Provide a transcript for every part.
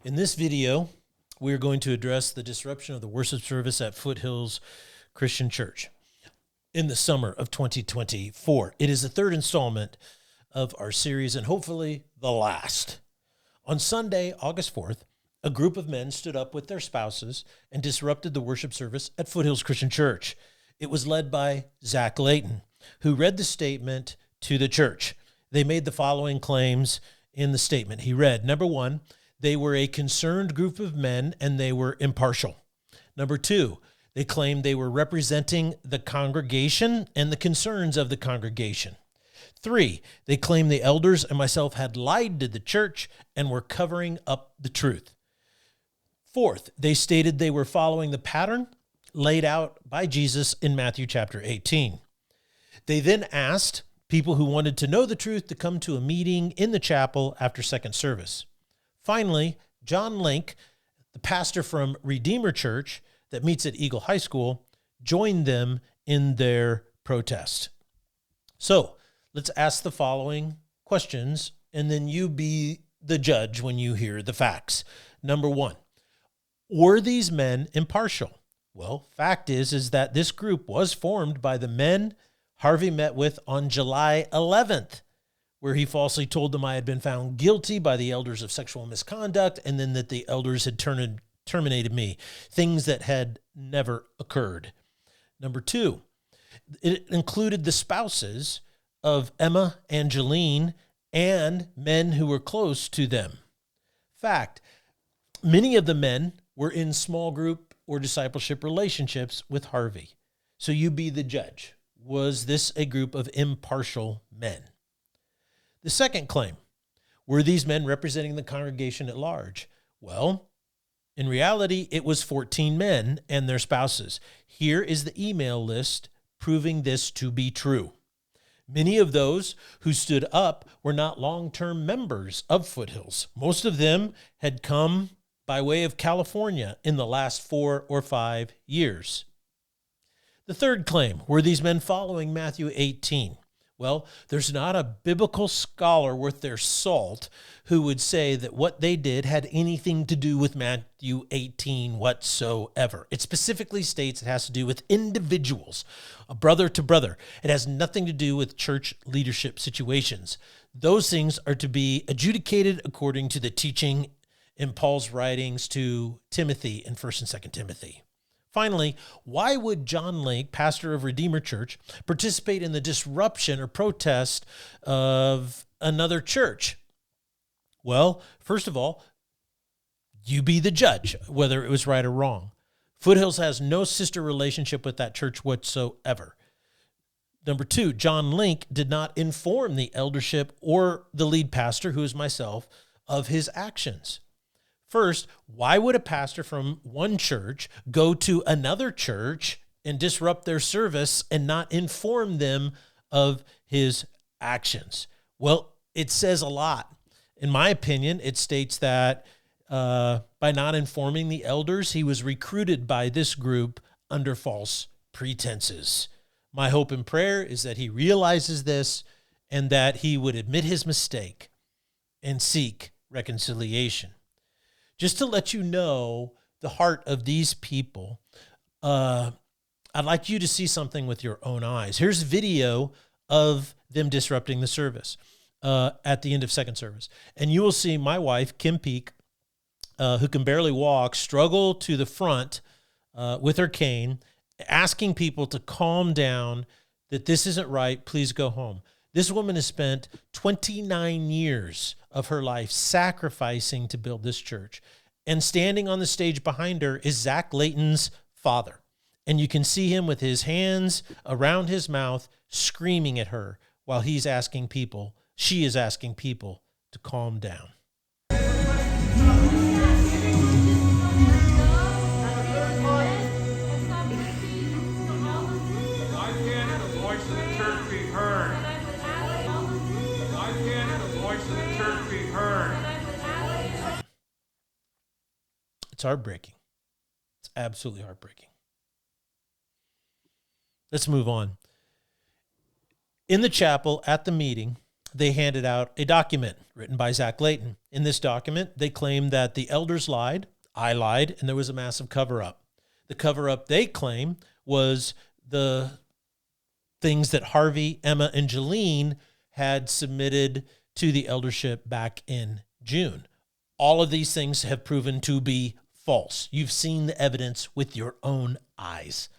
In this video, we are going to address the disruption of the worship service at Foothills Christian Church in the summer of 2024. It is the third installment of our series and hopefully the last. On Sunday, August 4th, a group of men stood up with their spouses and disrupted the worship service at Foothills Christian Church. It was led by Zach Layton, who read the statement to the church. They made the following claims in the statement. He read, number one, they were a concerned group of men and they were impartial. Number two, they claimed they were representing the congregation and the concerns of the congregation. Three, they claimed the elders and myself had lied to the church and were covering up the truth. Fourth, they stated they were following the pattern laid out by Jesus in Matthew chapter 18. They then asked people who wanted to know the truth to come to a meeting in the chapel after second service. Finally, John Link, the pastor from Redeemer Church that meets at Eagle High School, joined them in their protest. So let's ask the following questions, and then you be the judge when you hear the facts. Number one, were these men impartial? Well, fact is that this group was formed by the men Harvey met with on July 11th, where he falsely told them I had been found guilty by the elders of sexual misconduct and then that the elders had terminated me, things that had never occurred. Number two, it included the spouses of Emma, Angeline, and men who were close to them. Fact, many of the men were in small group or discipleship relationships with Harvey. So you be the judge. Was this a group of impartial men? The second claim, were these men representing the congregation at large? Well, in reality, it was 14 men and their spouses. Here is the email list proving this to be true. Many of those who stood up were not long-term members of Foothills. Most of them had come by way of California in the last 4 or 5 years. The third claim, were these men following Matthew 18? Well, there's not a biblical scholar worth their salt who would say that what they did had anything to do with Matthew 18 whatsoever. It specifically states it has to do with individuals, a brother to brother. It has nothing to do with church leadership situations. Those things are to be adjudicated according to the teaching in Paul's writings to Timothy in 1st and 2nd Timothy. Finally, why would John Link, pastor of Redeemer Church, participate in the disruption or protest of another church? Well, first of all, you be the judge, whether it was right or wrong. Foothills has no sister relationship with that church whatsoever. Number two, John Link did not inform the eldership or the lead pastor, who is myself, of his actions. First, why would a pastor from one church go to another church and disrupt their service and not inform them of his actions? Well, it says a lot. In my opinion, it states that by not informing the elders, he was recruited by this group under false pretenses. My hope and prayer is that he realizes this and that he would admit his mistake and seek reconciliation. Just to let you know the heart of these people, I'd like you to see something with your own eyes. Here's video of them disrupting the service at the end of second service. And you will see my wife, Kim Peak, who can barely walk, struggle to the front with her cane, asking people to calm down, that this isn't right, please go home. This woman has spent 29 years of her life sacrificing to build this church. And standing on the stage behind her is Zach Layton's father. And you can see him with his hands around his mouth, screaming at her while she is asking people to calm down. It's heartbreaking. It's absolutely heartbreaking. Let's move on. In the chapel at the meeting, they handed out a document written by Zach Layton. In this document, they claimed that the elders lied, I lied, and there was a massive cover-up. The cover-up they claim was the things that Harvey, Emma, and Jolene had submitted to the eldership back in June. All of these things have proven to be false. You've seen the evidence with your own eyes.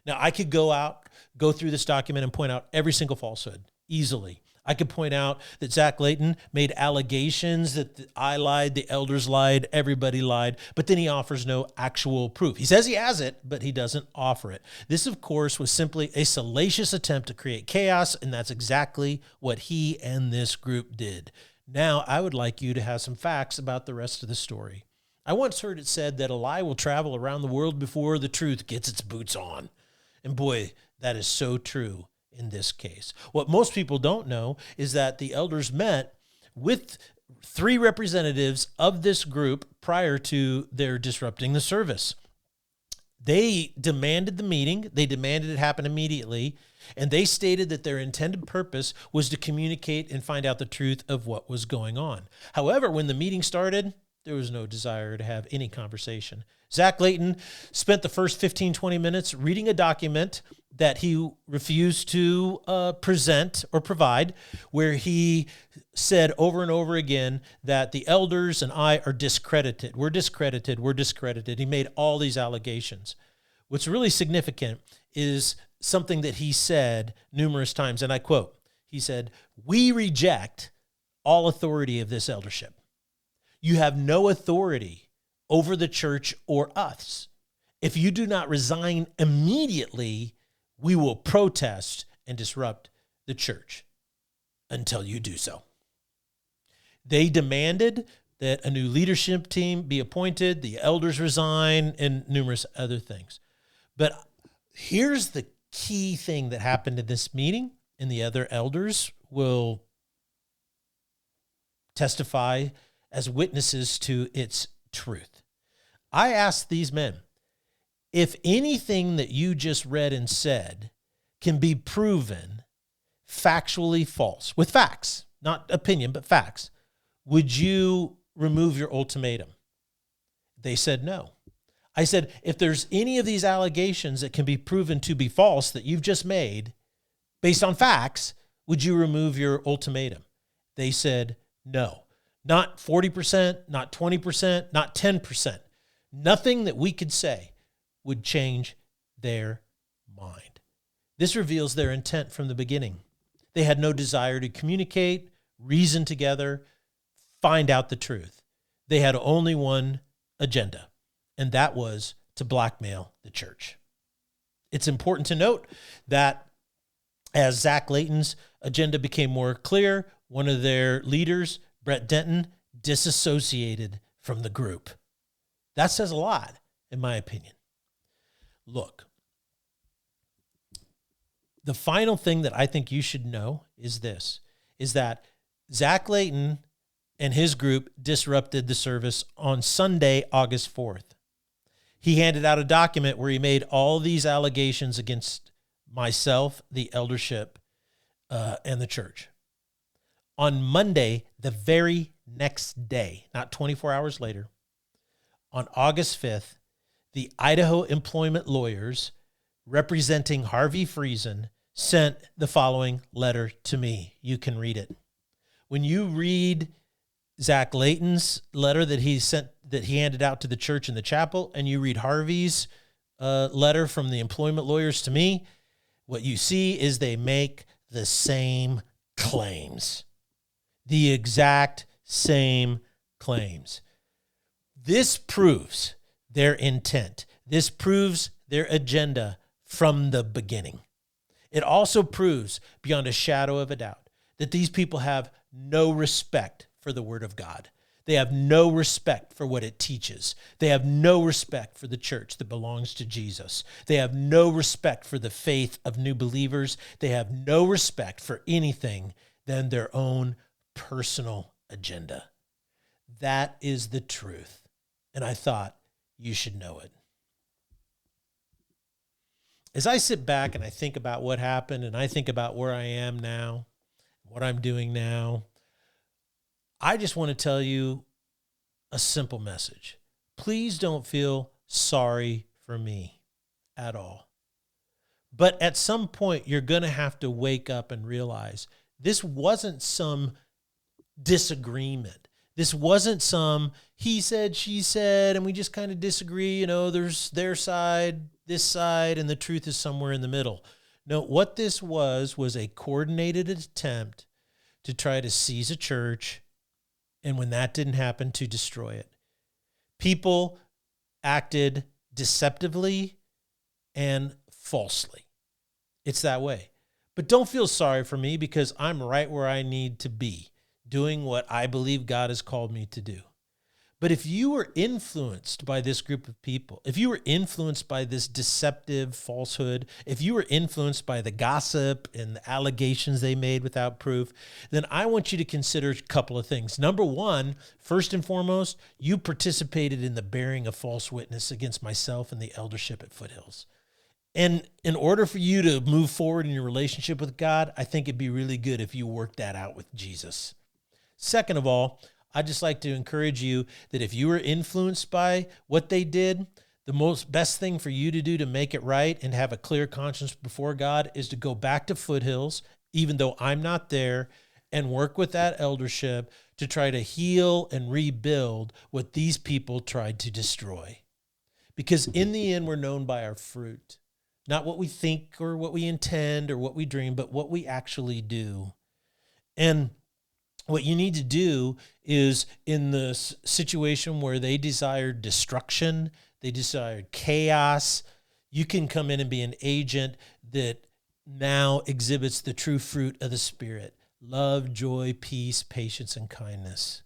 Now, I could go through this document and point out every single falsehood easily. I could point out that Zach Layton made allegations that I lied, the elders lied, everybody lied, but then he offers no actual proof. He says he has it, but he doesn't offer it. This, of course, was simply a salacious attempt to create chaos, and that's exactly what he and this group did. Now, I would like you to have some facts about the rest of the story. I once heard it said that a lie will travel around the world before the truth gets its boots on. And boy, that is so true in this case. What most people don't know is that the elders met with 3 representatives of this group prior to their disrupting the service. They demanded the meeting. They demanded it happen immediately. And they stated that their intended purpose was to communicate and find out the truth of what was going on. However, when the meeting started, there was no desire to have any conversation. Zach Layton spent the first 15, 20 minutes reading a document that he refused to present or provide, where he said over and over again that the elders and I are discredited. We're discredited. We're discredited. He made all these allegations. What's really significant is something that he said numerous times, and I quote, he said, "We reject all authority of this eldership. You have no authority over the church or us. If you do not resign immediately, we will protest and disrupt the church until you do so." They demanded that a new leadership team be appointed, the elders resign, and numerous other things. But here's the key thing that happened in this meeting, and the other elders will testify as witnesses to its truth. I asked these men, if anything that you just read and said can be proven factually false, with facts, not opinion, but facts, would you remove your ultimatum? They said no. I said, if there's any of these allegations that can be proven to be false that you've just made based on facts, would you remove your ultimatum? They said no. Not 40%, not 20%, not 10%. Nothing that we could say would change their mind. This reveals their intent from the beginning. They had no desire to communicate, reason together, find out the truth. They had only one agenda, and that was to blackmail the church. It's important to note that as Zach Layton's agenda became more clear, one of their leaders, Brett Denton, disassociated from the group. That says a lot, in my opinion. Look, the final thing that I think you should know is this, is that Zach Layton and his group disrupted the service on Sunday, August 4th. He handed out a document where he made all these allegations against myself, the eldership, and the church. On Monday, the very next day, not 24 hours later, on August 5th, the Idaho employment lawyers representing Harvey Friesen sent the following letter to me. You can read it. When you read Zach Layton's letter that he sent, that he handed out to the church in the chapel, and you read Harvey's letter from the employment lawyers to me, what you see is they make the same claims. The exact same claims. This proves their intent. This proves their agenda from the beginning. It also proves beyond a shadow of a doubt that these people have no respect for the Word of God. They have no respect for what it teaches. They have no respect for the church that belongs to Jesus. They have no respect for the faith of new believers. They have no respect for anything than their own personal agenda. That is the truth. And I thought you should know it. As I sit back and I think about what happened, and I think about where I am now, what I'm doing now. I just want to tell you a simple message. Please don't feel sorry for me at all. But at some point, you're going to have to wake up and realize this wasn't some disagreement. This wasn't some he said, she said, and we just kind of disagree. You know, there's their side, this side, and the truth is somewhere in the middle. No, what this was a coordinated attempt to try to seize a church, and when that didn't happen, to destroy it. People acted deceptively and falsely. It's that way. But don't feel sorry for me, because I'm right where I need to be, doing what I believe God has called me to do. But if you were influenced by this group of people, if you were influenced by this deceptive falsehood, if you were influenced by the gossip and the allegations they made without proof, then I want you to consider a couple of things. Number one, first and foremost, you participated in the bearing of false witness against myself and the eldership at Foothills. And in order for you to move forward in your relationship with God, I think it'd be really good if you worked that out with Jesus. Second of all, I'd just like to encourage you that if you were influenced by what they did, the best thing for you to do to make it right and have a clear conscience before God is to go back to Foothills, even though I'm not there, and work with that eldership to try to heal and rebuild what these people tried to destroy. Because in the end, we're known by our fruit, not what we think or what we intend or what we dream, but what we actually do. And what you need to do is, in the situation where they desired destruction, they desired chaos, you can come in and be an agent that now exhibits the true fruit of the Spirit: love, joy, peace, patience, and kindness.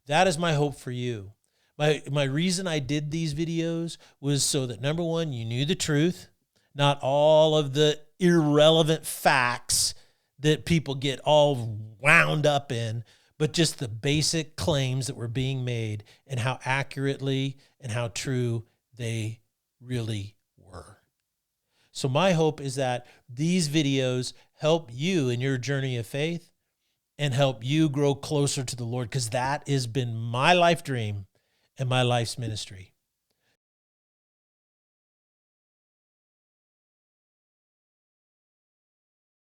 That is my hope for you. My reason I did these videos was so that, number one, you knew the truth, not all of the irrelevant facts that people get all wound up in, but just the basic claims that were being made and how accurately and how true they really were. So my hope is that these videos help you in your journey of faith and help you grow closer to the Lord, because that has been my life dream and my life's ministry.